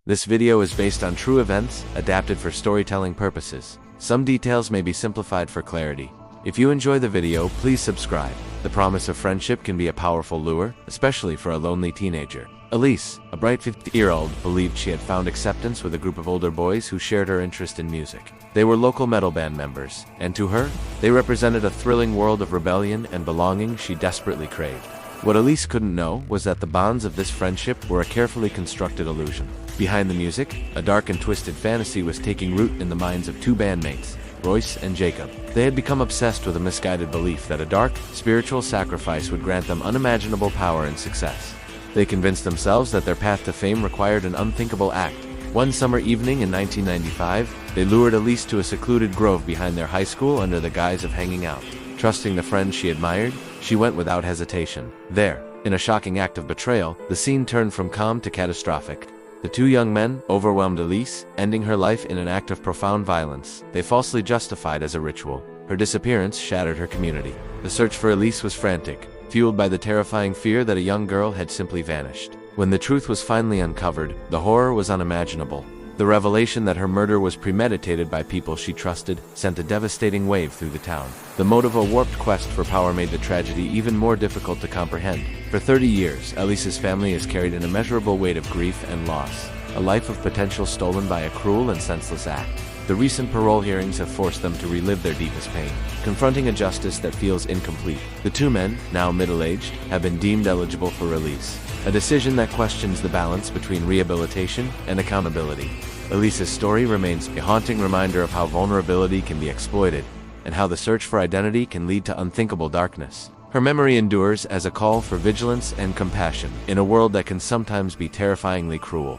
This video is based on true events, adapted for storytelling purposes. Some details may be simplified for clarity. If you enjoy the video, please subscribe. The promise of friendship can be a powerful lure, especially for a lonely teenager. Elyse, a bright 50-year-old, believed she had found acceptance with a group of older boys who shared her interest in music. They were local metal band members, and to her, they represented a thrilling world of rebellion and belonging she desperately craved. What Elyse couldn't know was that the bonds of this friendship were a carefully constructed illusion. Behind the music, a dark and twisted fantasy was taking root in the minds of two bandmates, Royce and Jacob. They had become obsessed with a misguided belief that a dark, spiritual sacrifice would grant them unimaginable power and success. They convinced themselves that their path to fame required an unthinkable act. One summer evening in 1995, they lured Elyse to a secluded grove behind their high school under the guise of hanging out. Trusting the friend she admired, she went without hesitation. There, in a shocking act of betrayal, the scene turned from calm to catastrophic. The two young men overwhelmed Elyse, ending her life in an act of profound violence they falsely justified as a ritual. Her disappearance shattered her community. The search for Elyse was frantic, fueled by the terrifying fear that a young girl had simply vanished. When the truth was finally uncovered, the horror was unimaginable. The revelation that her murder was premeditated by people she trusted sent a devastating wave through the town. The motive, a warped quest for power, made the tragedy even more difficult to comprehend. For 30 years, Elyse's family has carried an immeasurable weight of grief and loss, a life of potential stolen by a cruel and senseless act. The recent parole hearings have forced them to relive their deepest pain, confronting a justice that feels incomplete. The two men, now middle-aged, have been deemed eligible for release, a decision that questions the balance between rehabilitation and accountability. Elyse's story remains a haunting reminder of how vulnerability can be exploited, and how the search for identity can lead to unthinkable darkness. Her memory endures as a call for vigilance and compassion in a world that can sometimes be terrifyingly cruel.